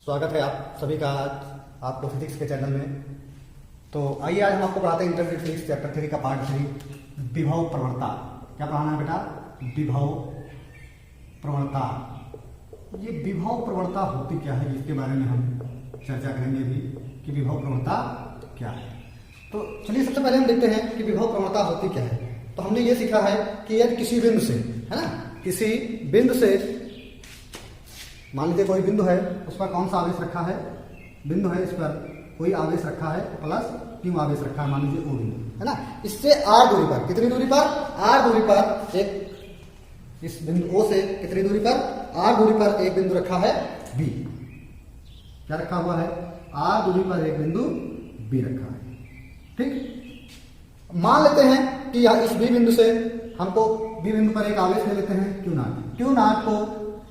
स्वागत है आप सभी का आज आपको फिजिक्स के चैनल में। तो आइए आज हम आपको पढ़ाते हैं इंटरमीडिएट फिजिक्स चैप्टर 3 का पार्ट 3 विभव प्रवणता। क्या पढ़ाना है बेटा? विभव प्रवणता। ये विभव प्रवणता होती क्या है, जिसके बारे में हम चर्चा करेंगे अभी कि विभव प्रवणता क्या है। तो चलिए सबसे पहले हम देखते हैं कि विभव प्रवणता होती क्या है। तो हमने ये सीखा है कि यदि किसी बिंदु से, है ना, किसी बिंदु से, मान लीजिए कोई बिंदु है, उस पर कौन सा आवेश रखा है, बिंदु है, इस पर कोई आवेश रखा है प्लस क्यू आवेश रखा है, मान लीजिए ओ बिंदु, है ना। इससे आर दूरी पर, कितनी दूरी पर? आर दूरी पर एक, इस बिंदु ओ से कितनी दूरी पर? आर दूरी पर एक बिंदु रखा है बी। क्या रखा हुआ है? आर दूरी पर एक बिंदु बी रखा है। ठीक, मान लेते हैं कि इस बी बिंदु से हमको बी बिंदु पर एक आवेश ले लेते हैं क्यू नॉट। क्यू नॉट को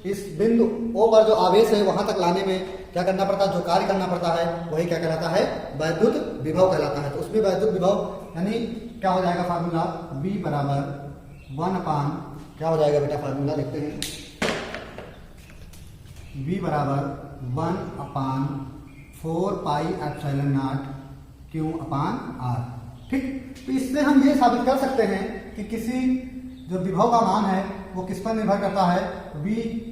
इस बिंदु ओ पर जो आवेश है वहां तक लाने में क्या करना पड़ता है? जो कार्य करना पड़ता है वही क्या कहलाता है? वैद्युत विभव कहलाता है। तो उसमें वैद्युत विभव यानी क्या हो जाएगा फार्मूला? V बराबर 1 अपान, क्या हो जाएगा बेटा फार्मूला? देखते हैं। V बराबर 1 अपान 4 pi epsilon not Q upon R। ठीक, तो इससे हम ये साबित कर सकते हैं कि किसी जो विभव का मान है वो किस पर निर्भर करता है? V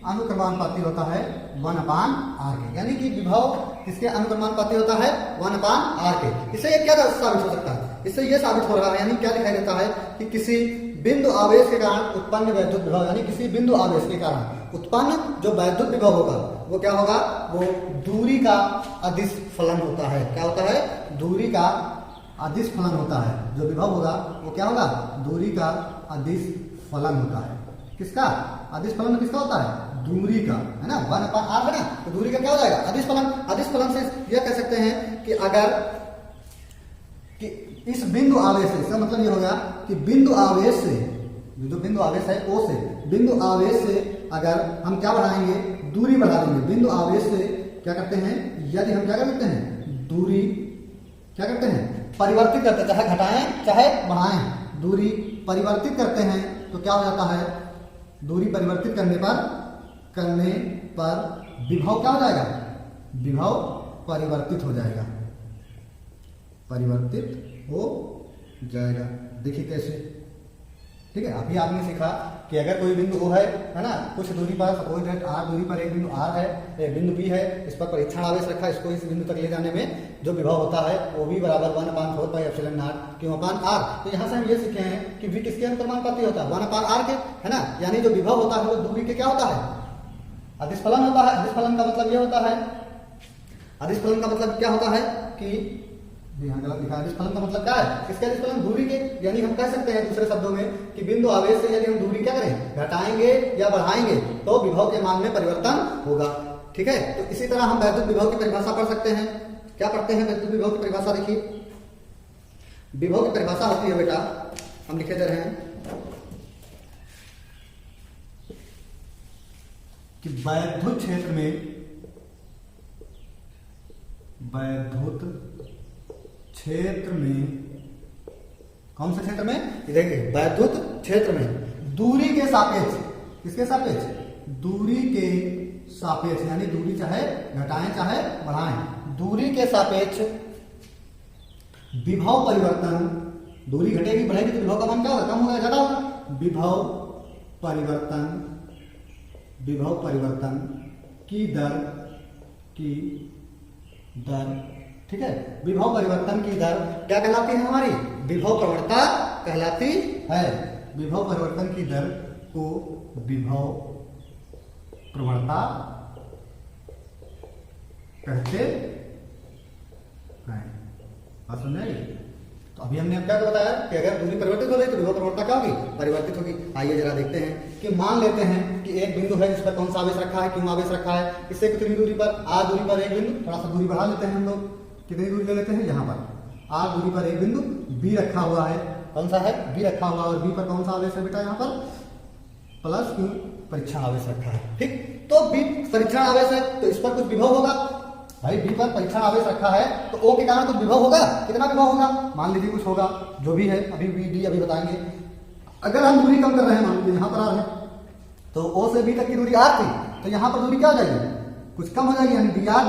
अनुक्रमानुपाती होता है 1 अपान R के, यानी कि विभव किसके अनुक्रमानुपाती होता है? 1 अपान R के। इससे ये क्या साबित हो सकता है? इससे ये साबित हो रहा है, यानी क्या दिखाई देता है कि किसी बिंदु आवेश के कारण उत्पन्न वैद्युत विभव, यानी किसी बिंदु आवेश के कारण उत्पन्न जो वैद्युत विभव होगा वो क्या होगा? वो दूरी का अदिश फलन होता है। क्या होता है? दूरी का अदिश फलन होता है। जो विभव होगा वो क्या होगा? दूरी का अदिश फलन होता है। किसका? अदिश फलन किसका होता है? दूरी का, है ना। 1 अपान R है ना, तो दूरी का क्या हो जाएगा? अदिश फलन। अदिश फलन से यह कह सकते हैं कि अगर कि इस बिंदु आवेश से, इसका मतलब ये हो गया कि बिंदु आवेश से, जो बिंदु आवेश है O से, बिंदु आवेश से अगर हम क्या बढ़ाएंगे? दूरी बढ़ा देंगे। बिंदु आवेश से क्या करते हैं? यदि हम क्या करते हैं? दूरी क्या करते हैं? परिवर्तित करते हैं, चाहे घटाएं चाहे बढ़ाएं, दूरी परिवर्तित करते हैं तो क्या हो जाता है? दूरी परिवर्तित करने पर विभव क्या हो जाएगा? विभव परिवर्तित हो जाएगा, परिवर्तित हो जाएगा। देखिए कैसे। ठीक है, अभी आपने सीखा कि अगर कोई बिंदु O है ना, कुछ दूरी पर, सपोज दैट R दूरी पर एक बिंदु R है, एक बिंदु B है, इस पर परीक्षण आवेश रखा है, इसको इस बिंदु तक ले जाने में जो विभव होता है वो V बराबर 1 अपान 4 pi epsilon not Q upon R। तो यहाँ से हम ये सीखे हैं कि V किसके अनुक्रमानुपाती होता है? 1 अपान R के, है ना। यानी जो विभव होता है वो दूरी के क्या होता है? अदिश फलन होता है। अदिश फलन का मतलब ये होता है, अदिश फलन का मतलब क्या होता है कि यहाँ गलत लिखा है। अदिश फलन का मतलब क्या है? किसके अदिश फलन? दूरी के। यानी हम कह सकते हैं दूसरे शब्दों में कि बिंदु आवेश से यदि हम दूरी क्या करें? घटाएंगे या बढ़ाएंगे तो विभव के मान में परिवर्तन होगा। ठीक है, तो इसी तरह हम वैद्युत विभव की परिभाषा पढ़ सकते हैं। क्या पढ़ते हैं वैद्युत विभव की परिभाषा? देखिए, विभव की परिभाषा होती है बेटा, हम लिखे जा रहे हैं कि वैद्युत क्षेत्र में, वैद्युत क्षेत्र में, कौन से क्षेत्र में? देखिए, वैद्युत क्षेत्र में दूरी के सापेक्ष, किसके सापेक्ष? दूरी के सापेक्ष, यानी दूरी चाहे घटाएं चाहे बढ़ाएं, दूरी के सापेक्ष विभव परिवर्तन, दूरी घटेगी बढ़ेगी तो विभव का मान क्या होगा? कम होगा ज्यादा होगा? विभव परिवर्तन, विभव परिवर्तन की दर, ठीक है, विभव परिवर्तन की दर क्या कहलाती है? हमारी विभव प्रवणता कहलाती है। विभव परिवर्तन की दर को विभव प्रवणता कहते हैं। बात समझ आई? तो अभी हमने क्या बताया कि अगर दूरी परिवर्तित हो रही तो विभव प्रवणता क्या होगी? परिवर्तित होगी। आइए जरा देखते हैं कि मान लेते हैं कि एक बिंदु है, इस पर कौन सा आवेश रखा है? क्यों आवेश रखा है? इससे कितनी दूरी पर? R दूरी पर एक बिंदु, थोड़ा सा दूरी बढ़ा लेते हैं हम लोग। कितनी दूरी ले लेते हैं? यहाँ पर R दूरी पर एक बिंदु B रखा हुआ है। कौन सा है? B रखा हुआ, और B पर कौन सा आवेश है बेटा? यहाँ पर प्लस Q परीक्षण आवेश रखा है। ठीक, तो B परीक्षण आवेश है तो इस पर कुछ विभव होगा। भाई B पर परीक्षण आवेश रखा है तो O के कारण कुछ विभव होगा। कितना विभव होगा? मान लीजिए कुछ होगा, जो भी है अभी V D अभी बताएंगे। अगर हम दूरी कम कर रहे हैं, मान लीजिए यहाँ पर R है तो O से B तक की दूरी R थी, तो यहाँ पर दूरी क्या हो जाएगी? कुछ कम हो जाएगी, यानी डी आर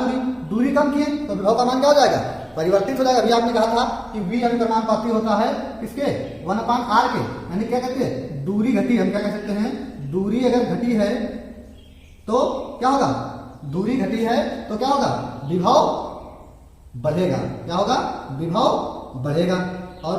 दूरी कम किए तो विभव का मान क्या हो जाएगा, परिवर्तित हो जाएगा। अभी आपने कहा था कि v अनुक्रमानुपाती होता है किसके, 1/r के, यानी क्या कहते हैं, दूरी घटी। हम क्या कह सकते हैं, दूरी अगर घटी है तो क्या होगा, दूरी घटी है तो क्या होगा, विभव बढ़ेगा। क्या होगा, विभव बढ़ेगा। और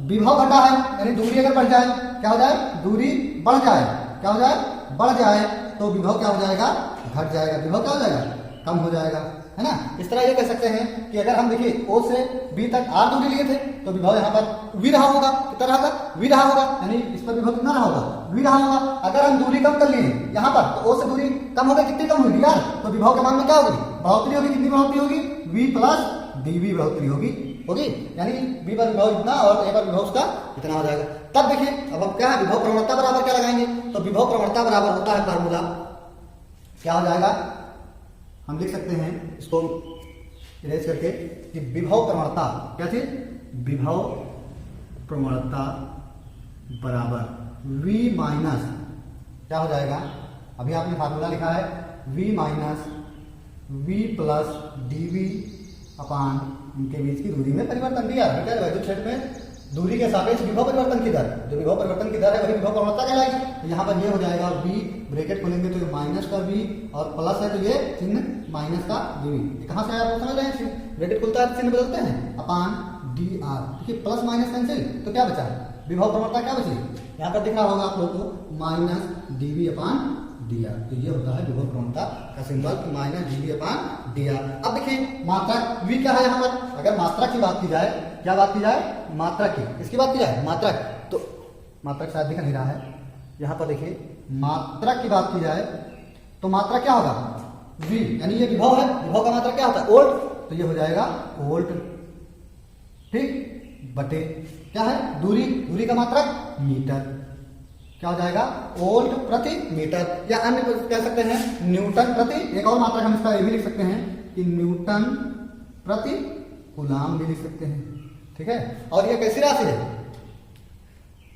विभव घटा है यानी दूरी अगर बढ़ जाए, क्या हो जाए, दूरी बढ़ जाए, क्या हो जाए, बढ़ जाए तो विभव क्या हो जाएगा, घट जाएगा। विभव क्या हो जाएगा, कम हो जाएगा, है ना। इस तरह ये कह सकते हैं कि अगर हम देखिए O से B तक R दूरी लिए थे तो विभव यहाँ पर V रहा होगा, कितना रहा होगा, V रहा होगा, यानी इस पर विभव कितना रहा होगा, V रहा होगा। अगर हम दूरी कम कर लिए यहाँ पर तो O से दूरी कम हो गई, कितनी कम हुई यार, तो विभव के मान में क्या होगी, बढ़ोतरी होगी। कितनी बढ़ोतरी होगी, V प्लस dV बढ़ोतरी होगी, यानी V पर विभव इतना और A पर विभव उसका इतना हो जाएगा। तब देखिए अब हम क्या है, विभव प्रवणता बराबर क्या लगाएंगे, तो विभव प्रवणता बराबर होता है फार्मूला, क्या हो जाएगा, हम लिख सकते हैं इसको इरेज करके कि विभव प्रवणता क्या थी, विभव प्रवणता बराबर V माइनस क्या हो जाएगा, अभी आपने फार्मूला लिखा है V minus V plus dV अपान इनके बीच की दूरी में परिवर्तन दिया है। वैद्युत क्षेत्र में दूरी के सापेक्ष विभव परिवर्तन की दर, जो विभव परिवर्तन की दर है वही विभव प्रवणता कहलाएगी। तो यहाँ पर ये हो जाएगा V, ब्रैकेट खोलेंगे तो ये माइनस का V और प्लस है तो ये चिन्ह माइनस का dV। कहाँ से आया आप समझ रहे हैं, ब्रैकेट खुलता है चिन्ह बदलते हैं, अपान dr। देखिए प्लस माइनस कैंसिल तो क्या बचा, विभव प्रवणता क्या बची, यहाँ पर दिख रहा होगा आप लोगों को माइनस dV अपान dr। तो ये होता है विभव प्रवणता का सिंबल, माइनस dV अपान dr। अब देखिए मात्रक V क्या है, यहाँ पर अगर मात्रक की बात की जाए, क्या बात की जाए, मात्रक की, इसकी बात की जाए मात्रक, तो मात्रक शायद दिख नहीं रहा है, यहाँ पर देखिए मात्रक की बात की जाए तो मात्रक क्या होगा, V, यानी ये विभव है, विभव का मात्रक क्या होता है, वोल्ट, तो ये हो जाएगा वोल्ट, ठीक, बटे क्या है, दूरी का मात्रक मीटर, क्या हो जाएगा, वोल्ट प्रति मीटर, या अन्य कह सकते हैं न्यूटन प्रति, एक और मात्रक हम इसका ये भी लिख सकते हैं कि न्यूटन प्रति कूलाम भी लिख सकते हैं, ठीक है। और ये कैसी राशि है,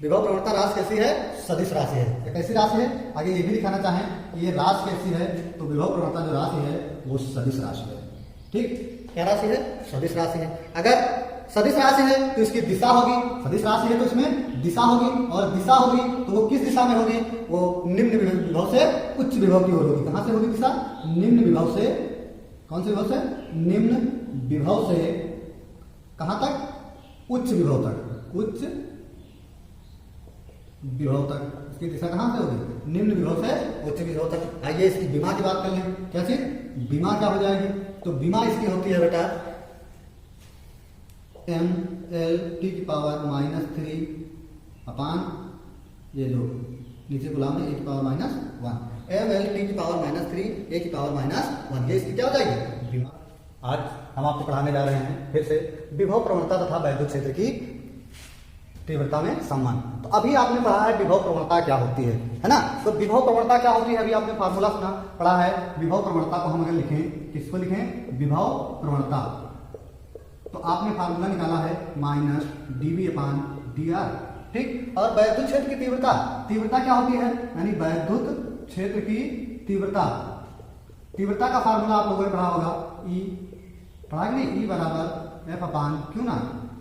विभव प्रवणता राशि कैसी है, सदिश राशि है। ये कैसी राशि है, आगे ये भी दिखाना चाहें कि ये राशि कैसी है, तो विभव प्रवणता जो राशि है वो सदिश राशि है, ठीक, क्या राशि है, सदिश राशि है। अगर सदिश राशि है तो इसकी दिशा होगी, सदिश राशि है तो इसमें दिशा होगी, और दिशा होगी तो वो किस दिशा में होगी, वो निम्न विभव से उच्च विभव की ओर होगी। कहां से होगी दिशा, निम्न विभव से, कौन से विभव से, निम्न विभव से कहां तक, उच्च विभव तक, उच्च विभव तक, इसकी दिशा कहां से होगी, निम्न विभव से उच्च विभव तक। आइए इसकी बीमा की बात कर लें, क्या चीज, बीमा क्या हो जाएगी, तो बीमा इसकी होती है बेटा mL/-3 अपान ये जो नीचे गुलाम है e⁻⁻1, mL/-3 e⁻⁻1, ये इसकी क्या हो जाएगी, बीमा। आज हम आपको पढ़ाने जा रहे हैं फिर से विभव प्रवणता तथा वैद्युत क्षेत्र की तीव्रता में संबंध। तो अभी आपने पढ़ा है विभव प्रवणता क्या होती है ना। तो विभव प्रवणता क्या होती है, अभी आपने फार्मूला सुना पढ़ा है। विभव प्रवणता को हम अगर लिखें, किसको लिखें, विभव प्रवणता, तो आपने फार्मूला निकाला है माइनस dV अपान dr, ठीक। और वैद्युत क्षेत्र की तीव्रता, तीव्रता क्या होती है, यानी वैद्युत क्षेत्र की तीव्रता, तीव्रता का फार्मूला आप लोगों ने पढ़ा होगा, E, पढ़ा कि नहीं, E बराबर F अपान क्यों ना,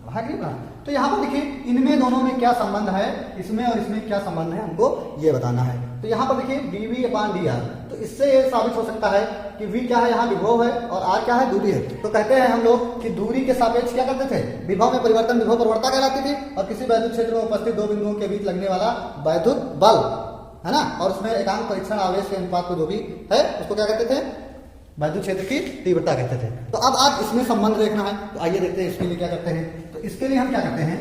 पढ़ा कि नहीं पढ़ा। तो यहाँ पर देखिए इनमें दोनों में क्या संबंध है, इसमें और इसमें क्या संबंध है, हमको ये बताना है। तो यहाँ पर देखिए dV अपान dr, तो इससे ये साबित हो सकता है कि V क्या है, यहाँ विभव है, और R क्या है, दूरी है। तो कहते हैं हम लोग कि दूरी के सापेक्ष क्या करते थे, विभव में परिवर्तन विभव प्रवणता कहलाती थी। और किसी वैद्युत क्षेत्र में उपस्थित दो बिंदुओं के बीच लगने वाला वैद्युत बल, है ना, और उसमें एकांक परीक्षण आवेश के अनुपात को जो भी है उसको क्या कहते थे, वैद्युत क्षेत्र की तीव्रता कहते थे। तो अब आप इसमें संबंध देखना है, तो आइए देखते हैं इसके लिए क्या करते हैं। तो इसके लिए हम क्या करते हैं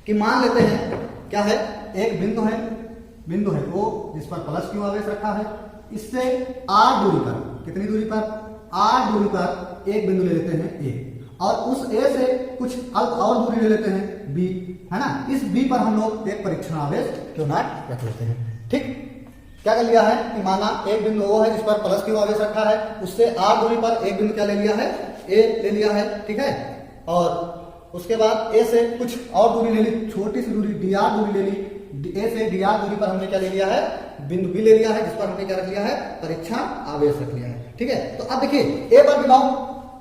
कि मान लेते हैं क्या है, एक बिंदु है वो जिस पर प्लस क्यू आवेश रखा है, इससे r दूरी पर, कितनी दूरी पर, r दूरी पर एक बिंदु ले लेते हैं A, और उस A से कुछ अल्प और दूरी ले लेते हैं B, है ना। इस B पर हम लोग एक परीक्षण आवेश Q0 रख लेते हैं, ठीक। क्या कर लिया है कि माना एक बिंदु वो है जिस पर प्लस क्यू आवेश रखा है, उससे r दूरी पर एक बिंदु क्या ले लिया है, A ले लिया है, ठीक है। और उसके बाद A से कुछ और दूरी ले ली, छोटी सी दूरी dr दूरी ले ली, A से dr दूरी पर हमने क्या ले लिया है, बिंदु B ले लिया है, जिस पर हमने क्या रख लिया है, परीक्षण आवेश रख लिया है, ठीक है। तो अब देखिए ए पर विभव,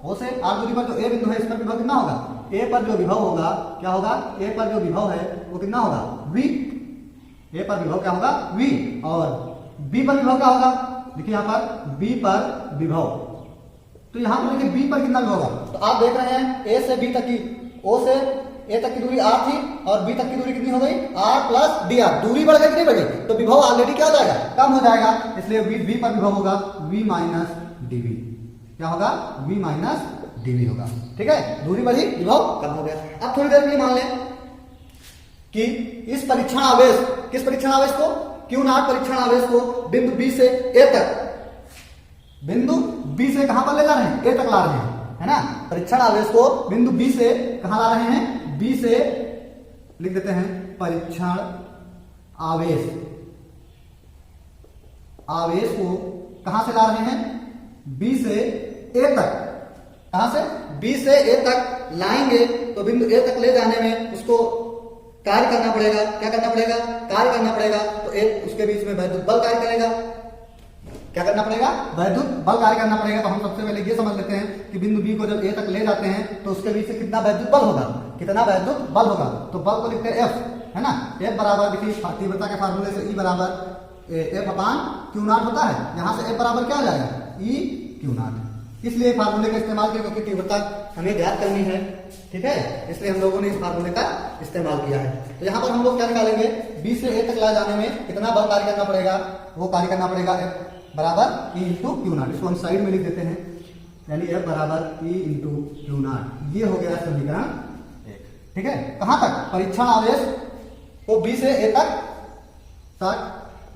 ओ से आर दूरी पर जो ए बिंदु है इस पर विभव कितना होगा, ए पर जो विभव होगा क्या होगा, ए पर जो विभव है वो कितना होगा v, ए पर विभव क्या होगा v, और b पर विभव क्या होगा, देखिए यहाँ पर b पर विभव, तो यहाँ पर देखिए b पर कितना विभव होगा, तो आप देख रहे हैं a से b तक की, o से a तक की दूरी r थी और b तक की दूरी कितनी हो गई r प्लस dr, दूरी बढ़ गई कि नहीं बढ़ गई, तो विभव ऑलरेडी क्या हो जाएगा, कम हो जाएगा, इसलिए b पर विभव होगा v माइनस dv, क्या होगा v माइनस dv होगा, ठीक है, दूरी बढ़ी विभव कम हो गया। अब थोड़ी देर के लिए मान लें कि इस परीक्षण आवेश, किस परीक्षण आवेश को, Q0 परीक्षण आवेश को बिंदु B से A तक, बिंदु B से कहां पर ले जा रहे हैं, A तक ला रहे हैं, है ना, परीक्षण आवेश को बिंदु B से कहां ला रहे हैं, B से लिख देते हैं परीक्षण आवेश, आवेश को कहां से ला रहे हैं, B से A तक, कहां से B से A तक लाएंगे तो बिंदु A तक ले जाने में उसको कार्य करना पड़ेगा, क्या करना पड़ेगा, कार्य करना पड़ेगा, तो एक उसके बीच में वैद्युत बल कार्य करेगा, क्या करना पड़ेगा, वैद्युत बल कार्य करना पड़ेगा। तो हम सबसे पहले ये समझ लेते हैं कि बिंदु B को जब A तक ले जाते हैं तो उसके बीच से कितना वैद्युत बल होगा, कितना वैद्युत बल होगा, तो बल को लिखते हैं F, है ना, F बराबर देखिए तीव्रता के फार्मूले से E बराबर F अपान Q0 होता है, यहां से F बराबर क्या हो जाएगा, E Q0, इसलिए फार्मूले का इस्तेमाल किया क्योंकि तीव्रता हमें ज्ञात करनी है, ठीक है, इसलिए हम लोगों ने इस फार्मूले का इस्तेमाल किया है। तो यहाँ पर हम लोग क्या निकालेंगे, B से A तक ला जाने में कितना बल कार्य करना पड़ेगा, वो कार्य करना पड़ेगा F बराबर E इंटू Q0, इसको हम साइड में लिख देते हैं, यानी F बराबर E इंटू Q0, ये हो गया समीकरण 1, ठीक है। कहां तक, परीक्षण आवेश को B से A तक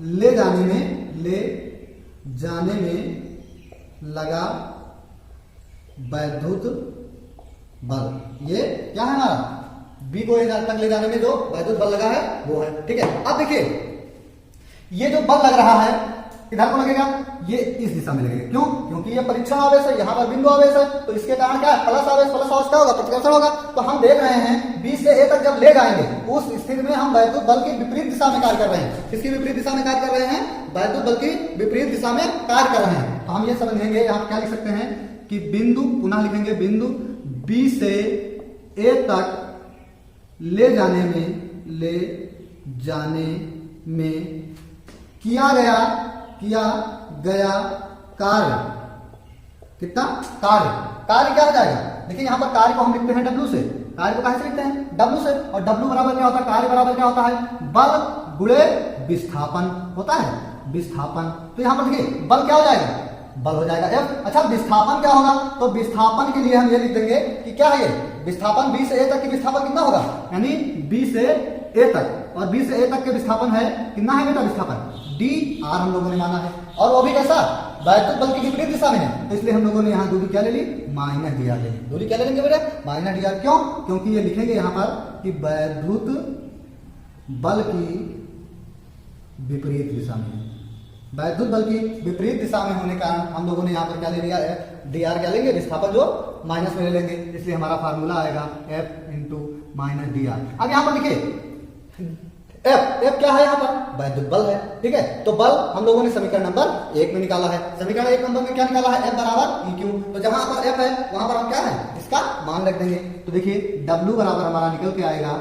ले जाने में लगा वैद्युत बल, ये क्या है हमारा, B को A तक ले जाने में जो वैद्युत बल लगा है वो है, ठीक है। अब देखिए ये जो बल लग रहा है किधर को लगेगा, ये इस दिशा में लगेगा, क्यों, क्योंकि ये परीक्षण आवेश है, यहाँ पर बिंदु आवेश है, तो इसके कारण क्या है, प्लस आवेश क्या होगा, प्रतिकर्षण होगा। तो हम देख रहे हैं B से A तक जब ले जाएंगे उस स्थिति में हम वैद्युत बल की विपरीत दिशा में कार्य कर रहे हैं, किसकी विपरीत दिशा में कार्य कर रहे हैं, वैद्युत बल की विपरीत दिशा में कार्य कर रहे हैं। तो हम ये समझेंगे, यहाँ क्या लिख सकते हैं कि बिंदु, पुनः लिखेंगे, बिंदु B से A तक ले जाने में किया गया कार्य, कितना कार्य क्या हो जाएगा, देखिए यहाँ पर कार्य को हम लिखते हैं W से, कार्य को कहां से लिखते हैं, W से, और W बराबर क्या होता है, कार्य बराबर क्या होता है, बल गुणे विस्थापन होता है, विस्थापन। तो यहाँ पर देखिए बल क्या हो जाएगा, बल हो जाएगा F। अच्छा विस्थापन क्या होगा, तो विस्थापन के लिए हम ये लिख देंगे कि क्या है, विस्थापन B से A तक की विस्थापन कितना होगा, यानी B से A तक, और B से A तक के विस्थापन है कितना है बेटा, विस्थापन dr हम लोगों ने माना है, और वो भी कैसा, वैद्युत बल की विपरीत दिशा में है, तो इसलिए हम लोगों ने यहाँ दूरी क्या ले ली, माइनस dr ले ली, दूरी क्या ले लेंगे बेटा, माइनस dr, क्यों, क्योंकि ये लिखेंगे यहाँ पर कि वैद्युत बल की विपरीत दिशा में, वैद्युत बल की विपरीत दिशा में होने के कारण हम लोगों ने यहाँ पर क्या ले लिया है, dr क्या लेंगे, विस्थापन जो माइनस में ले लेंगे, इसलिए हमारा फार्मूला आएगा F इंटू माइनस dr। अब यहाँ पर देखिए F क्या है, यहाँ पर वैद्युत बल है, ठीक है। तो बल हम लोगों ने समीकरण नंबर 1 में निकाला है, समीकरण 1 नंबर में क्या निकाला है, F बराबर EQ, तो जहां पर F है वहां पर हम क्या है, इसका मान रख देंगे। तो देखिए W बराबर हमारा निकल के आएगा,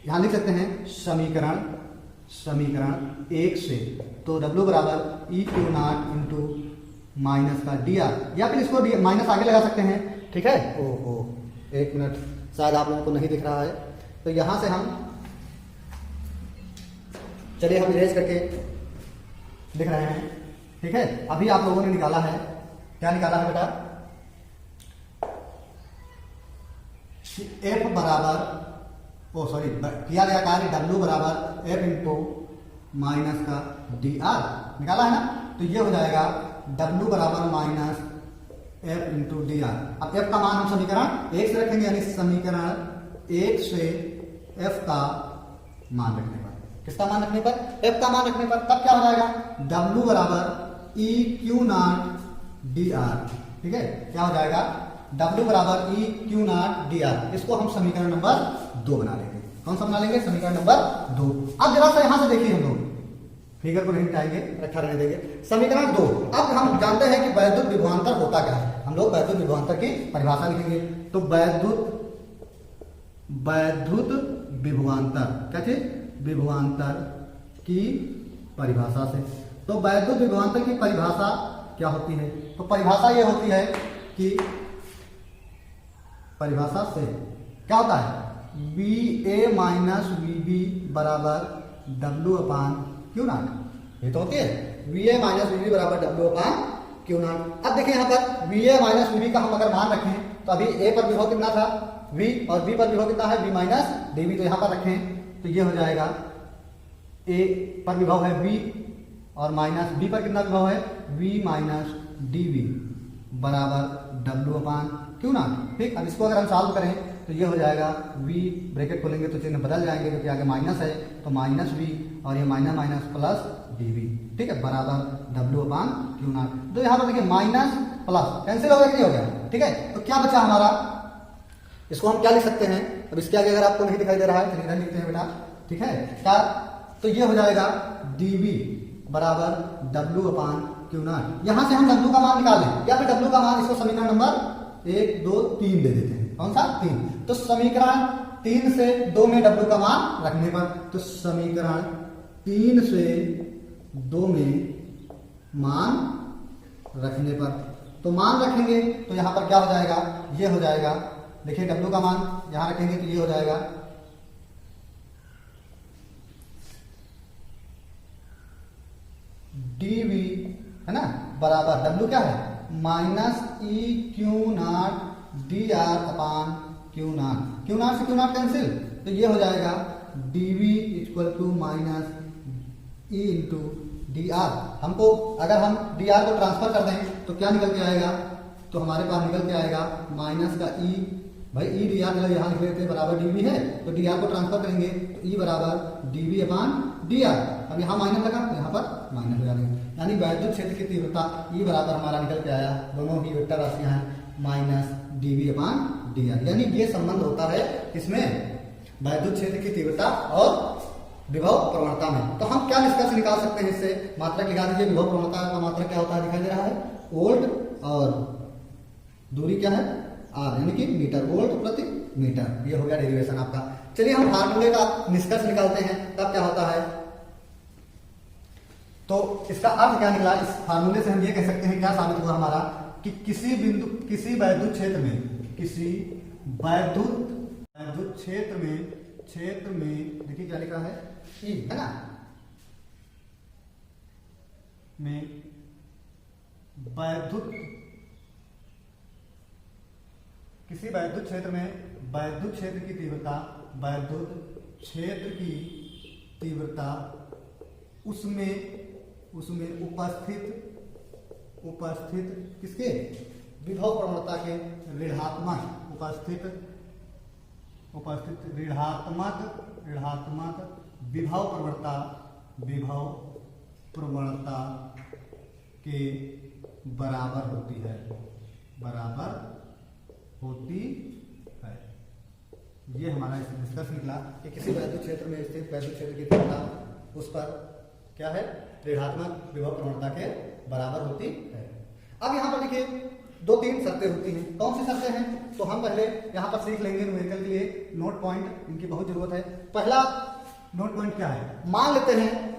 यहां लिख सकते हैं समीकरण 1 से, तो W बराबर EQ0 इंटू माइनस का dr, या फिर इसको माइनस आगे लगा सकते हैं, ठीक है। ओहो 1 मिनट, शायद आप लोगों को नहीं दिख रहा है, तो यहां से हम, चलिए हम इरेज करके लिख रहे हैं, ठीक है। अभी आप लोगों ने निकाला है, क्या निकाला है बेटा, F बराबर, किया गया कार्य W बराबर F इंटू माइनस का dr निकाला है ना, तो ये हो जाएगा W बराबर माइनस F इंटू dr। अब F का मान हम समीकरण 1 से रखेंगे, यानी समीकरण 1 से F का मान रखने पर, किसका मान रखने पर, F का मान रखने पर, तब क्या हो जाएगा, W बराबर EQ0 dr, ठीक है, क्या हो जाएगा, W बराबर EQ0 dr, इसको हम समीकरण नंबर 2 बना लेंगे। कौन सा बना लेंगे, समीकरण नंबर 2। अब जरा सा यहां से देखिए हम लोग, फिगर को नहीं मिटाएंगे, रखा रहने देंगे। समीकरण 2, अब हम जानते हैं कि वैद्युत विभवांतर होता क्या है। हम लोग वैद्युत विभवांतर की परिभाषा लिखेंगे। तो वैद्युत विभवांतर क्या चीज, विभवांतर की परिभाषा से। तो वैद्युत विभवांतर की परिभाषा क्या होती है? तो परिभाषा ये होती है कि परिभाषा से क्या होता है, VA माइनस VB बराबर W अपान क्यू नॉट। ये तो होती है VA माइनस VB बराबर W अपान क्यू नॉट। अब देखिए यहाँ पर VA माइनस VB का हम अगर मान रखें तो अभी A पर विभव कितना था V, और B पर विभव कितना है V माइनस DB। तो यहाँ पर रखें तो ये हो जाएगा A पर विभव है V और माइनस B पर कितना विभव है V माइनस DB बराबर W अपान क्यू नॉट। ठीक, अब इसको अगर हम सॉल्व करें तो ये हो जाएगा V, ब्रैकेट खोलेंगे तो चिन्ह बदल जाएंगे क्योंकि आगे माइनस है, तो माइनस V और ये माइनस माइनस प्लस DB, ठीक है, बराबर W अपान क्यू नॉट। तो यहाँ पर देखिए माइनस प्लस कैंसिल हो गया कि नहीं हो गया, ठीक है। तो क्या बचा हमारा, इसको हम क्या लिख सकते हैं, अब इसके आगे अगर आपको नहीं दिखाई दे रहा है तो इधर लिखते हैं बेटा, ठीक है क्या। तो ये हो जाएगा DB बराबर W अपान क्यू नॉट। यहां से हम W का मान निकाल लें या फिर W का मान, इसको समीकरण नंबर 1 2 3 दे देते हैं। कौन सा 3? तो समीकरण 3 से 2 में W का मान रखने पर, तो समीकरण 3 से 2 में मान रखने पर, तो मान रखेंगे तो यहां पर क्या हो जाएगा, ये हो जाएगा, देखिए W का मान यहां रखेंगे तो ये हो जाएगा DV है ना बराबर W क्या है minus E q naught DR upon q naught. Q naught से क्यू नॉट कैंसिल, तो ये हो जाएगा DV equal to minus E into DR। हमको अगर हम DR को ट्रांसफर कर दें तो क्या निकल के आएगा, तो हमारे पास निकल के आएगा माइनस का E, भाई E DR यहाँ लिख लेते हैं बराबर DV है, तो DR को ट्रांसफर करेंगे तो E बराबर DV अपान DR। अब यहाँ माइनस लगा तो यहाँ पर माइनस लगा देंगे, यानी वैद्युत क्षेत्र की तीव्रता E बराबर हमारा निकल के आया, दोनों ही वेक्टर राशियां हैं, माइनस DV अपान DR। यानी ये संबंध होता है इसमें वैद्युत क्षेत्र की तीव्रता और विभव प्रवणता में। तो हम क्या निष्कर्ष निकाल सकते हैं इससे, मात्रक लिखा दीजिए, विभव प्रवणता का मात्रक क्या होता है दिखाई दे रहा है, वोल्ट और दूरी क्या है R, यानी कि मीटर, वोल्ट प्रति मीटर। ये हो गया डेरिवेशन आपका। चलिए हम फार्मूले का निष्कर्ष निकालते हैं, तब क्या होता है। तो इसका अर्थ क्या निकला, इस फार्मूले से हम ये कह सकते हैं, क्या साबित हुआ हमारा, कि किसी बिंदु, किसी वैद्युत क्षेत्र में, किसी वैद्युत क्षेत्र में देखिए क्या लिखा है E है ना, में किसी वैद्युत क्षेत्र में वैद्युत क्षेत्र की तीव्रता उसमें उपस्थित किसके, विभव प्रवणता के ऋणात्मक ऋणात्मक विभव प्रवणता के बराबर होती है। ये हमारा निष्कर्ष निकला कि किसी वैद्युत क्षेत्र में स्थित वैद्युत क्षेत्र की तीव्रता उस पर क्या है, ऋणात्मक विभव प्रवणता के बराबर होती है। अब यहाँ पर देखिए 2-3 शर्तें होती हैं। कौन सी शर्तें हैं, तो हम पहले यहाँ पर सीख लेंगे, न्यूमेरिकल के लिए नोट पॉइंट इनकी बहुत जरूरत है। पहला नोट पॉइंट क्या है, मान लेते हैं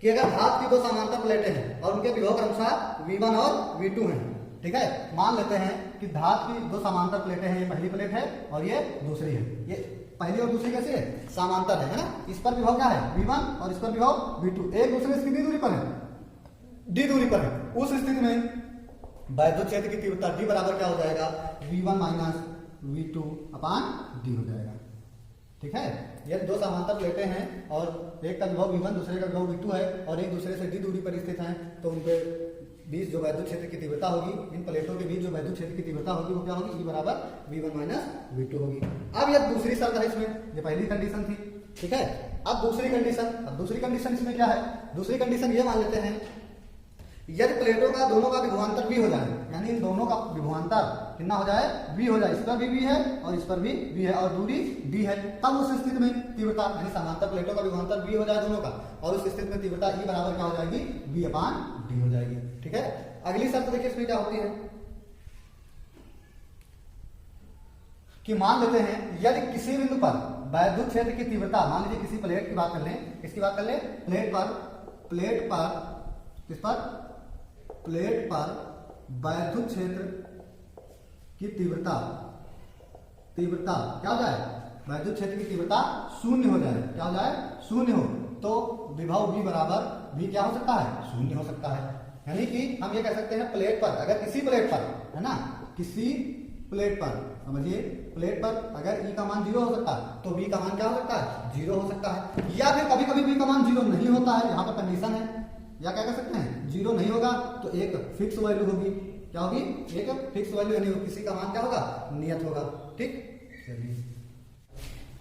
कि अगर धातु की 2 समांतर प्लेटें हैं और उनके विभव क्रमशः V1 और V2 हैं, ठीक है। मान लेते हैं कि धातु की 2 समांतर प्लेटें हैं, ये पहली प्लेट है और ये दूसरी है, ये पहली और दूसरी कैसे है, समांतर है ना। इस पर विभव क्या है V1 और इस पर विभव V2, एक दूसरे से कितनी दूरी पर है, D दूरी पर है। उस स्थिति में वैद्युत क्षेत्र की तीव्रता D बराबर क्या हो जाएगा, V1 माइनस V2 अपान D हो जाएगा, ठीक है। ये 2 समांतर प्लेटें हैं और एक का विभव V1 दूसरे का विभव V2 है और एक दूसरे से D दूरी पर स्थित हैं, तो उनके बीच जो वैद्युत क्षेत्र की तीव्रता होगी, इन प्लेटों के बीच जो वैद्युत क्षेत्र की तीव्रता होगी वो क्या होगी, E बराबर V1 माइनस V2 होगी। अब यह दूसरी शर्त है इसमें, ये पहली कंडीशन थी, ठीक है। अब दूसरी कंडीशन इसमें क्या है, दूसरी कंडीशन ये मान लेते हैं, यदि प्लेटों का दोनों का विभवांतर v हो जाए, यानी इन दोनों का विभवांतर कितना हो जाए, v हो जाए, इस पर भी v है और इस पर भी v है और दूरी d है, तब उस स्थिति में तीव्रता यानी समांतर प्लेटों का विभवांतर v हो जाए दोनों का, और उस स्थिति में तीव्रता E बराबर क्या हो जाएगी, v/d हो जाएगी। ठीक है, अगली शर्त देखिए इसमें क्या होती है कि मान लेते हैं यदि किसी बिंदु पर वैद्युत क्षेत्र की तीव्रता, मान लीजिए किसी प्लेट की बात कर लें, किसकी बात कर लें, प्लेट पर वैद्युत क्षेत्र की तीव्रता क्या हो जाए, वैद्युत क्षेत्र की तीव्रता शून्य हो जाए, क्या हो जाए, शून्य हो, तो विभव v बराबर v क्या हो सकता है, शून्य हो सकता है। यानी कि हम ये कह सकते हैं प्लेट पर, अगर किसी प्लेट पर, है ना, किसी प्लेट पर, समझिए प्लेट पर अगर E का मान 0 हो सकता है तो V का मान क्या हो सकता है, 0 हो सकता है, या फिर कभी कभी V का मान 0 नहीं होता है, यहाँ पर कंडीशन है, या क्या कह सकते हैं, 0 नहीं होगा तो एक फिक्स वैल्यू होगी, क्या होगी, एक फिक्स वैल्यू, यानी किसी का मान क्या होगा, नियत होगा। ठीक, चलिए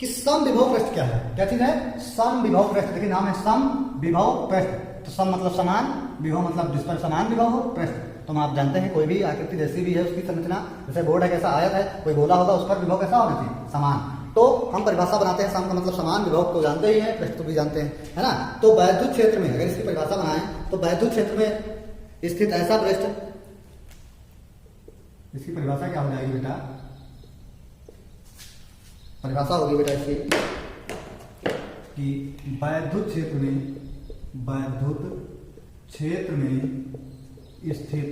कि सम विभव पृष्ठ क्या है, क्या चीज है, सम विभव पृष्ठ। देखिए नाम है सम विभव पृष्ठ, तो सम मतलब समान, विभव मतलब जिस पर समान विभव हो, पृष्ठ तो आप जानते हैं कोई भी आकृति जैसी भी है उसकी संरचना, जैसे बोर्ड है कैसा आयत है, कोई गोला होगा उस पर विभव कैसा होना चाहिए, समान। तो हम परिभाषा बनाते हैं, सम का मतलब समान, विभव तो जानते ही हैं, पृष्ठ तो भी जानते हैं, है ना। तो वैद्युत क्षेत्र में अगर इसकी परिभाषा बनाएं तो वैद्युत क्षेत्र में स्थित ऐसा पृष्ठ, इसकी परिभाषा क्या हो जाएगी बेटा, परिभाषा होगी बेटा इसकी कि वैद्युत क्षेत्र में स्थित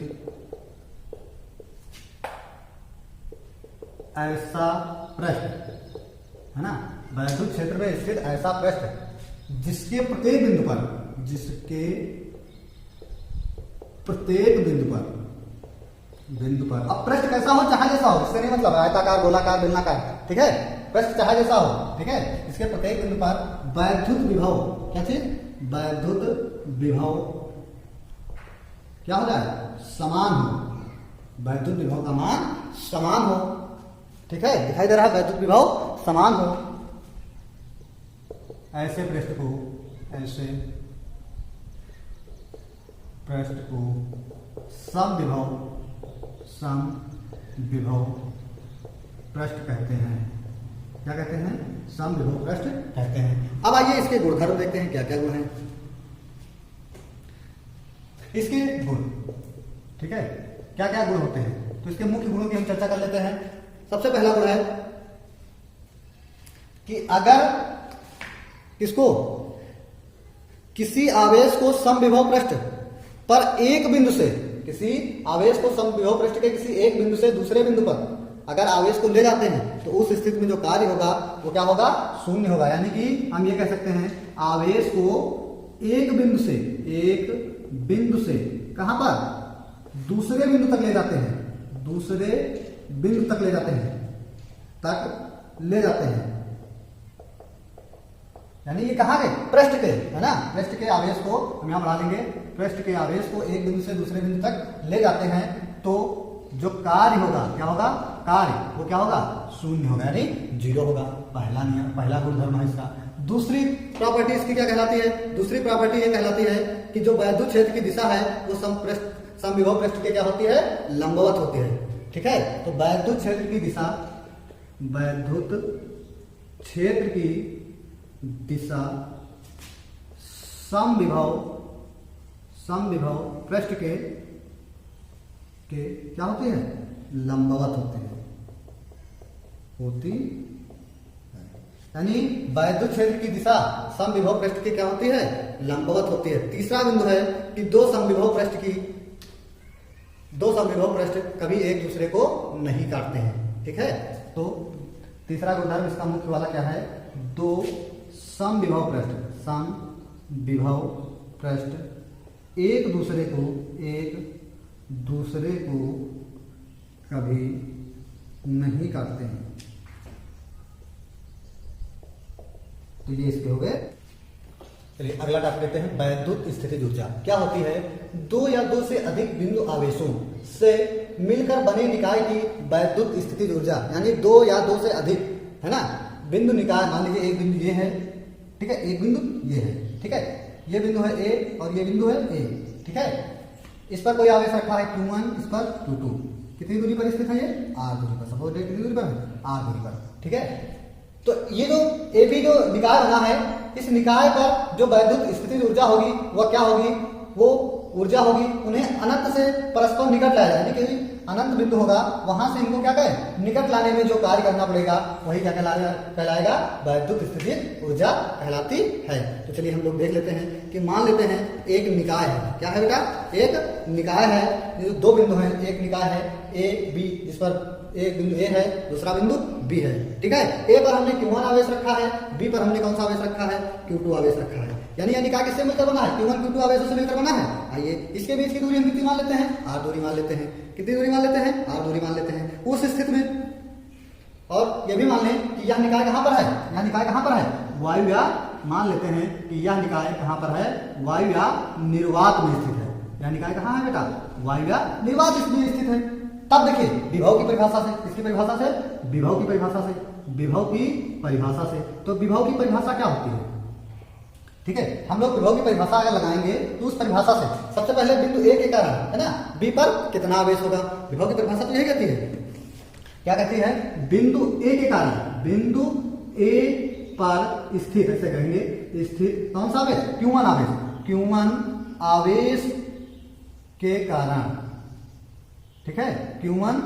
ऐसा पृष्ठ, है ना, वैद्युत क्षेत्र में स्थित ऐसा पृष्ठ जिसके प्रत्येक बिंदु पर अब पृष्ठ कैसा हो, चाहे जैसा हो, इससे नहीं मतलब आयताकार, गोलाकार, बेलनाकार, ठीक है, पृष्ठ चाहे जैसा हो, ठीक है, इसके प्रत्येक बिंदु पर वैद्युत विभव, क्या चीज, वैद्युत विभव क्या हो जाए, समान हो, वैद्युत विभव का मान समान हो। ठीक है, दिखाई दे रहा है, वैद्युत विभव समान हो, ऐसे पृष्ठ को सम विभव पृष्ठ कहते हैं। क्या कहते हैं, सम विभव पृष्ठ कहते हैं। अब आइए इसके गुणधर्म देखते हैं, क्या क्या गुण हैं इसके गुण। ठीक है, क्या क्या गुण होते हैं, तो इसके मुख्य गुणों की हम चर्चा कर लेते हैं। सबसे पहला गुण है कि अगर किसी आवेश को समविभव पृष्ठ पर एक बिंदु से, किसी आवेश को समविभव पृष्ठ के किसी एक बिंदु से दूसरे बिंदु पर अगर आवेश को ले जाते हैं तो उस स्थिति में जो कार्य होगा वो क्या होगा, शून्य होगा। यानी कि हम ये कह सकते हैं आवेश को एक बिंदु से कहां पर, दूसरे बिंदु तक ले जाते हैं, यानी ये कहां गए, पृष्ठ के, है ना, पृष्ठ के आवेश को हम यहां बढ़ा लेंगे, पृष्ठ के आवेश को एक बिंदु से दूसरे बिंदु तक ले जाते हैं तो जो कार्य होगा, क्या होगा, कार्य वो क्या होगा, शून्य होगा, यानी 0 होगा। पहला नियम, पहला गुणधर्म है इसका। दूसरी प्रॉपर्टी इसकी क्या कहलाती है, दूसरी प्रॉपर्टी ये कहलाती है कि जो वैद्युत क्षेत्र की दिशा है वो समविभव पृष्ठ के क्या होती है, लंबवत होती है। ठीक है, तो वैद्युत क्षेत्र की दिशा, वैद्युत क्षेत्र की दिशा समविभव पृष्ठ के क्या होती है, लंबवत होती है, यानी वैद्युत क्षेत्र की दिशा समविभव पृष्ठ की क्या होती है, लंबवत होती है। तीसरा बिंदु है कि दो समविभव पृष्ठ कभी एक दूसरे को नहीं काटते हैं। ठीक है, तो तीसरा गुणधर्म इसका मुख्य वाला क्या है, दो समविभव पृष्ठ एक दूसरे को कभी नहीं काटते हैं। तो ये इसके हो गए। चलिए अगला टॉपिक देखते हैं, वैद्युत स्थितिज ऊर्जा क्या होती है। दो या दो से अधिक बिंदु आवेशों से मिलकर बने निकाय की वैद्युत स्थितिज ऊर्जा, यानी दो या दो से अधिक, है ना, बिंदु निकाय, मान लीजिए एक बिंदु ये है, ठीक है, एक बिंदु ये है, ठीक है, ये बिंदु है ए और ये बिंदु है ए, ठीक है, इस पर कोई आवेश रखा है Q1, इस पर Q2, कितनी दूरी पर स्थित है ये? R दूरी पर। सपोज कितनी दूरी पर है? R दूरी पर। ठीक है, तो ये जो AB जो निकाय बना है, इस निकाय पर जो वैद्युत स्थितिज ऊर्जा होगी वह क्या होगी? वो ऊर्जा होगी, उन्हें अनंत से परस्पर निकट लाया जाए, यानी कि अनंत बिंदु होगा, वहां से इनको क्या कहें? निकट लाने में जो कार्य करना पड़ेगा वही क्या कहलाएगा? वैद्युत स्थितिज ऊर्जा कहलाती है। तो चलिए हम लोग देख लेते हैं कि मान लेते हैं एक निकाय है। क्या है बेटा? एक निकाय है, जो दो बिंदु हैं। एक निकाय है ए बी, जिस पर एक बिंदु ए है, दूसरा बिंदु बी है। ठीक है, ए पर हमने Q1 आवेश रखा है, बी पर हमने कौन सा आवेश रखा है? Q2 आवेश रखा है। यानी यह निकाय किससे मिलकर बना है? Q1 Q2 आवेशों से मिलकर बना है। आइए इसके बीच की दूरी हम कितनी मान लेते हैं? R दूरी मान लेते हैं। कितनी दूरी मान लेते हैं? R दूरी मान लेते हैं। उस स्थिति में और यह भी मान लें कि यह निकाय कहां पर है? यह निकाय कहां पर है? वायु या मान लेते हैं कि यह निकाय कहां पर है? वायु या निर्वात में स्थित है। यह निकाय कहां है बेटा? वायु या निर्वात में स्थित है। तब देखिए विभव की परिभाषा से, किसकी परिभाषा से? विभव की परिभाषा से, विभव की परिभाषा से। तो विभव की परिभाषा क्या होती है? ठीक है, हम लोग विभव की परिभाषा अगर लगाएंगे तो उस परिभाषा से सबसे पहले बिंदु ए के कारण, है ना, बी पर कितना आवेश होगा? विभव की परिभाषा तो यही कहती है। क्या कहती है? बिंदु ए के कारण, बिंदु ए पर स्थित, ऐसे कहेंगे, स्थित कौन सा आवेश? Q1 आवेश। Q1 आवेश के कारण, ठीक है, Q1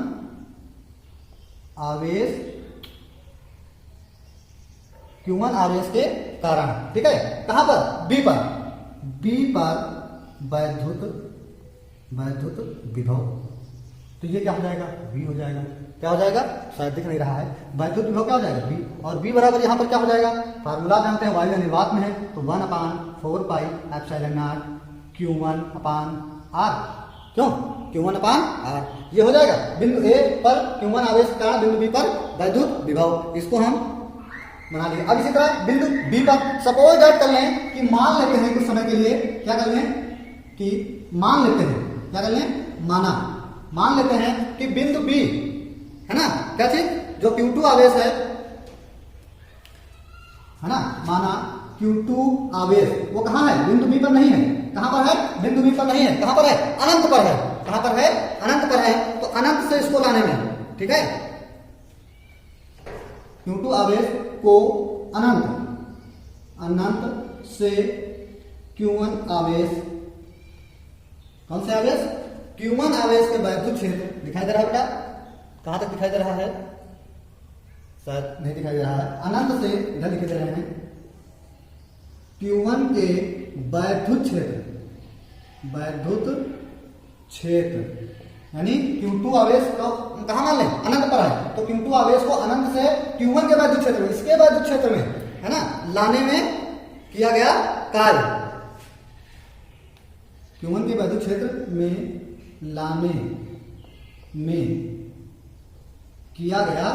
आवेश, Q1 आवेश के कारण। ठीक है, कहां पर? B पर। B पर वैद्युत विभव, तो ये क्या हो जाएगा? V हो जाएगा। क्या हो जाएगा? शायद दिख नहीं रहा है। वैद्युत विभव क्या हो जाएगा? V। और V बराबर यहां पर क्या हो जाएगा? फार्मूला जानते हैं, वायु या निर्वात में है, तो 1/4 पाई एप्सिलॉन नॉट Q1/R। क्यों? Q1/R ये हो जाएगा। बिंदु ए पर Q1 आवेश के कारण बिंदु बी पर वैद्युत विभव, इसको हम बना लिए। अब इसी तरह बिंदु बी पर सपोज दैट कर लें कि मान लेते हैं कुछ समय के लिए, क्या कर लें कि मान लेते हैं, क्या कर लें? मान लेते हैं कि बिंदु बी, है ना, क्या चीज? जो Q2 आवेश है ना, माना Q2 आवेश वो कहां है? बिंदु बी पर नहीं है। कहां पर है? बिंदु बी पर नहीं है। कहां पर है? अनंत पर है। कहां पर है? अनंत पर है। तो अनंत से इसको लाने में, ठीक है, Q2 आवेश को अनंत से Q1 आवेश, कौन से आवेश? Q1 आवेश के वैद्युत क्षेत्र दिखाई दे रहा है बेटा? कहां तक दिखाई दे रहा है? शायद नहीं दिखाई दे रहा है। अनंत से इधर लिखे दे रहे हैं, Q1 के वैद्युत क्षेत्र, यानी Q2 आवेश को कहां मान लें? अनंत पर है। तो Q2 आवेश को अनंत से Q1 के वैद्युत क्षेत्र में, इसके वैद्युत क्षेत्र में, है ना, लाने में किया गया कार्य, Q1 के वैद्युत क्षेत्र में लाने में किया गया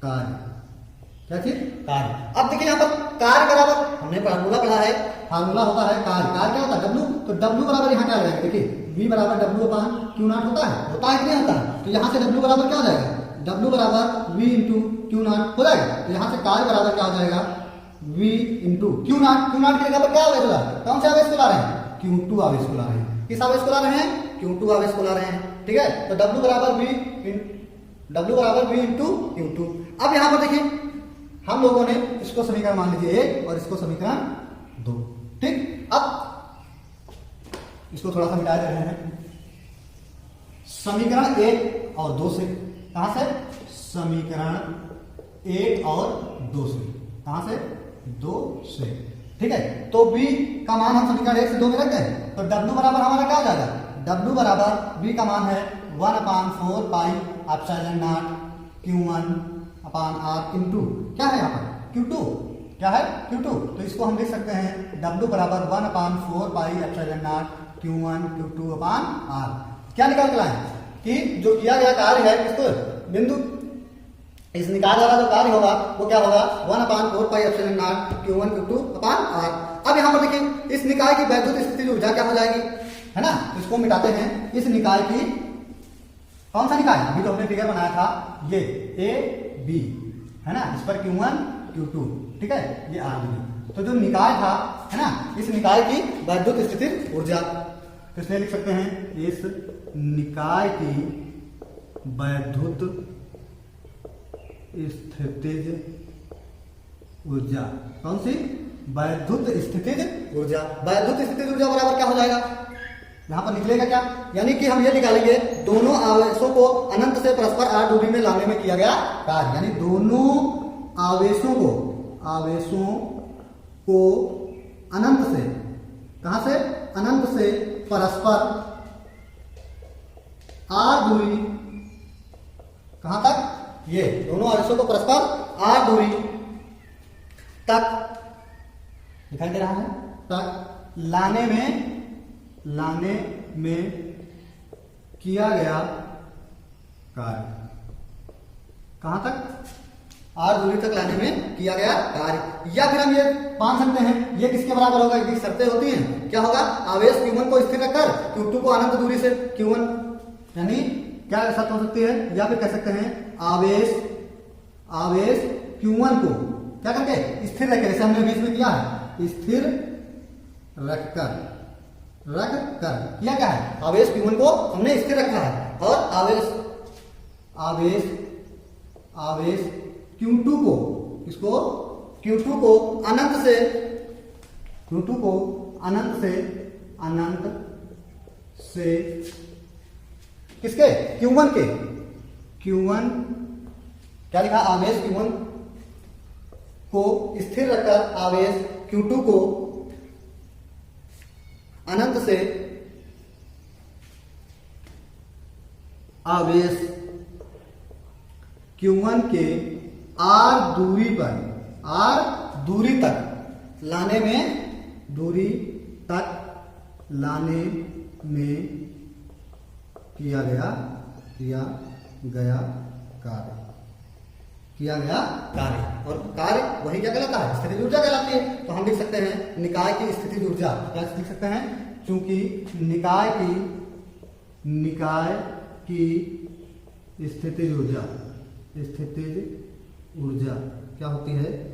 कार्य, क्या चीज? कार्य। अब देखिए यहां पर कार्य बराबर, हमने फार्मूला पढ़ा है, फार्मूला होता है कार्य। कार्य क्या होता है? W। तो W बराबर यहां क्या आ जाएगा? देखिए V बराबर W/Q0 होता है कि नहीं होता है? तो यहां से W बराबर क्या हो जाएगा? W बराबर V × Q0 हो जाएगा। तो यहां से कार्य बराबर क्या हो जाएगा? V × Q0। Q0 की जगह पर क्या आवेश ला रहे हैं? कौन से आवेश को ला रहे हैं? Q2 आवेश को ला रहे हैं। किस आवेश को ला रहे हैं? Q2 आवेश को ला रहे हैं। ठीक है, तो W बराबर V × Q2। अब यहां पर देखिए हम लोगों ने इसको समीकरण मान लीजिए 1 और इसको समीकरण 2। ठीक, अब इसको थोड़ा सा मिटा दे रहे हैं। समीकरण 1 और 2 से, कहां से? समीकरण 1 और 2 से, कहां से? 2 से। ठीक है, तो B का मान हम समीकरण 1 से 2 में रख दें, तो W बराबर हमारा क्या हो जाएगा? W बराबर B का मान है 1/4 pi epsilon not Q1/R into क्या है यहाँ पर? Q2। क्या है? Q2। तो इसको हम लिख सकते हैं W बराबर 1/4 pi epsilon not Q1 Q2/R। क्या निकाल के लाए कि जो किया गया कार्य है इसको बिंदु, इस निकाल वाला जो कार्य होगा वो क्या होगा? 1/4 pi epsilon not Q1 Q2/R। अब यहाँ पर देखिए इस निकाय की वैद्युत स्थिति ऊर्जा क्या हो जाएगी, है ना? तो इसको मिटाते हैं। इस निकाय की, कौन सा निकाय? अभी तो हमने फिगर बनाया था ये A B, है ना, इस पर Q1 Q2, ठीक है, ये R दूरी। तो जो निकाय था, है ना, इस निकाय की वैद्युत स्थितिज ऊर्जा, तो इसलिए लिख सकते हैं इस निकाय की वैद्युत स्थितिज ऊर्जा। कौन सी? वैद्युत स्थितिज ऊर्जा। वैद्युत स्थितिज ऊर्जा बराबर क्या हो जाएगा? यहां पर निकलेगा क्या? यानी कि हम ये निकालेंगे दोनों आवेशों को अनंत से परस्पर r दूरी में लाने में किया गया कार्य, यानी दोनों आवेशों को अनंत से, कहां से? अनंत से परस्पर r दूरी, कहां तक? ये दोनों आवेशों को परस्पर r दूरी तक, दिखाई दे रहा है, तक लाने में किया गया कार्य। कहां तक? r दूरी तक लाने में किया गया कार्य। या फिर हम ये मान सकते हैं ये किसके बराबर होगा? ये शर्तें होती हैं, क्या होगा? आवेश Q1 को स्थिर रखकर Q2 को अनंत दूरी से Q1, यानी क्या शर्त हो सकती है? या फिर कह सकते हैं आवेश Q1 को क्या करके? स्थिर रखकर, जैसे हमने बीच में किया है, स्थिर रखकर किया क्या है? आवेश Q1 को हमने स्थिर रखा है, और आवेश Q2 को, किसको? Q2 को अनंत से किसके? Q1 के। Q1 क्या लिखा? आवेश Q1 को स्थिर रखकर आवेश Q2 को अनंत से आवेश Q1 के r दूरी तक लाने में किया गया कार्य। और कार्य वही क्या कहलाता है? स्थितिज ऊर्जा कहलाती है। तो हम लिख सकते हैं निकाय की स्थितिज ऊर्जा। क्या लिख सकते हैं? क्योंकि निकाय की स्थितिज ऊर्जा क्या होती है?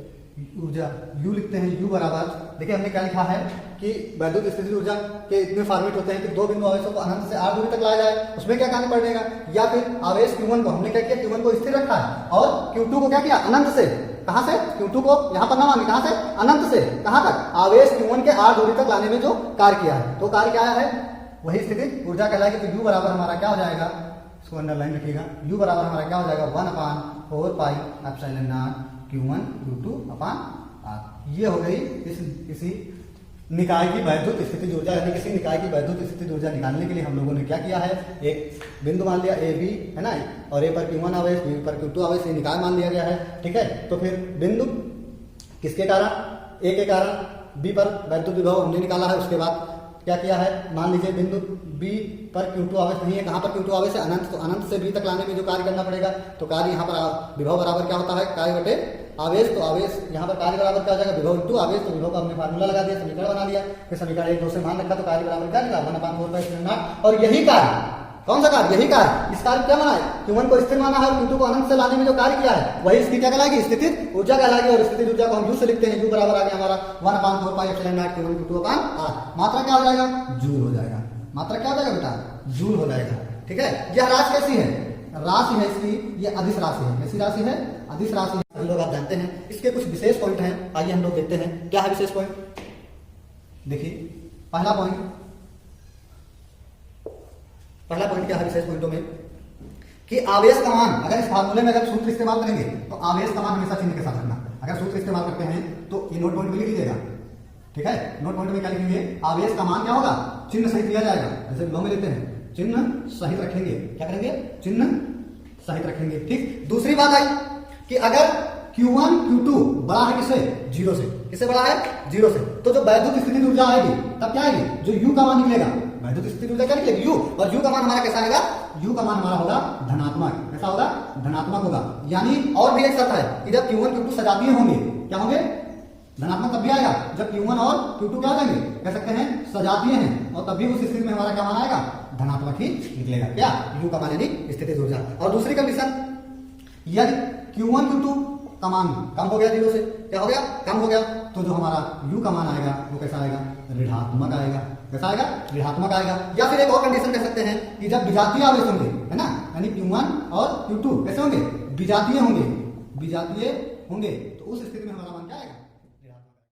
ऊर्जा U लिखते हैं। U बराबर, देखिए हमने क्या लिखा है कि वैद्युत स्थितिज ऊर्जा के इतने फॉर्मेट होते हैं कि दो बिंदु आवेशों को अनंत से r दूरी तक लाया जाए, उसमें क्या करना पड़ेगा? या फिर आवेश Q1 को हमने क्या किया? Q1 को स्थिर रखा है, और Q2 को क्या किया? अनंत से, कहां से? Q2 को यहां पर ना माने, कहां से? अनंत से, कहां तक? आवेश Q1 के r दूरी तक लाने में जो कार्य किया है, तो कार्य क्या है? वही स्थितिज ऊर्जा कहलाएगी। तो U बराबर हमारा क्या हो जाएगा? इसको अंडरलाइन रखिएगा। U बराबर हमारा क्या हो जाएगा? 1/4 pi epsilon not Q1 Q2 upon r। ये हो गई किसी निकाय की वैद्युत स्थितिज ऊर्जा। यानी किसी निकाय की वैद्युत स्थितिज ऊर्जा निकालने के लिए हम लोगों ने क्या किया है? एक बिंदु मान लिया A B, है ना, और A पर Q1 आवेश, B पर Q2 आवेश, ये निकाय मान लिया गया है। ठीक है, तो फिर बिंदु किसके कारण? A के कारण B पर वैद्युत विभव हमने निकाला है। उसके बाद क्या किया है? मान लीजिए बिंदु B पर Q2 आवेश नहीं है। कहां पर Q2 आवेश है? अनंत। तो अनंत से B तक लाने में जो कार्य करना पड़ेगा, तो कार्य यहाँ पर विभव बराबर क्या होता है? कार्य बटे आवेश। तो आवेश यहाँ पर कार्य बराबर क्या हो जाएगा? विभव इंटू आवेश। तो विभव का हमने फार्मूला लगा दिया, समीकरण बना लिया, फिर समीकरण 1 2 से मान रखा, तो कार्य बराबर क्या निकला? 1/4 पाई एप्सिलॉन नॉट। और यही कार्य, कौन सा कार्य? यही कार्य। इस कार्य क्या माना है? Q1 को स्थिर माना है, और Q2 को अनंत से लाने में जो कार्य किया है, वही इसकी क्या कहलाएगी? स्थितिज ऊर्जा कहलाएगी। और स्थितिज ऊर्जा को हम U से लिखते हैं। U बराबर आ गया हमारा 1/4 pi epsilon not Q1 Q2 upon r। मात्रा क्या हो जाएगा? जूल हो जाएगा। मात्रा क्या हो जाएगा बेटा? जूल हो जाएगा। ठीक है, यह राशि कैसी है? राशि है इसकी, ये अदिश राशि है। कैसी राशि है? अदिश राशि है। हम लोग आप जानते हैं। इसके कुछ विशेष पॉइंट हैं, आइए हम लोग देखते हैं क्या है विशेष पॉइंट। देखिए पहला पॉइंट क्या है विशेष पॉइंटों में? कि आवेश का मान, अगर इस फार्मूले में अगर सूत्र इस्तेमाल करेंगे तो आवेश का मान हमेशा चिन्ह के साथ रखना। अगर सूत्र इस्तेमाल करते हैं तो ये नोट पॉइंट में लिख लीजिएगा। ठीक है, नोट पॉइंट में क्या लिखेंगे? आवेश का मान क्या होगा? चिन्ह सहित लिया जाएगा। जैसे विभव में लेते हैं, चिन्ह सहित रखेंगे। क्या करेंगे? चिन्ह सहित रखेंगे। ठीक, दूसरी बात आई कि अगर Q1 Q2 बड़ा है किससे? 0 से। किससे बड़ा है? 0 से। तो जो वैद्युत स्थितिज ऊर्जा आएगी तब क्या आएगी? जो U का मान निकलेगा, वैद्युत स्थितिज ऊर्जा क्या निकलेगी? U। और U का मान हमारा कैसा आएगा? U का मान हमारा होगा धनात्मक। कैसा होगा? धनात्मक होगा। यानी और भी एक शर्त है कि जब Q1 Q2 सजातीय होंगे, क्या होंगे? धनात्मक तब भी आएगा जब Q1 और Q2 क्या हो जाएंगे? कह सकते हैं सजातीय हैं, और तभी उस स्थिति में हमारा क्या मान आएगा? धनात्मक ही निकलेगा। क्या? U का मान यानी स्थितिज ऊर्जा। और दूसरी कंडीशन, यदि Q1 Q2 का मान कम हो गया 0 से, क्या हो गया? कम हो गया, तो जो हमारा u का मान आएगा वो कैसा आएगा, ऋणात्मक आएगा। कैसा आएगा, ऋणात्मक आएगा। या फिर एक और कंडीशन कह सकते हैं कि जब विजातीय आवेश होंगे, है ना, यानी Q1 और Q2 कैसे होंगे, विजातीय होंगे, विजातीय होंगे, तो उस स्थिति में हमारा मान क्या आएगा।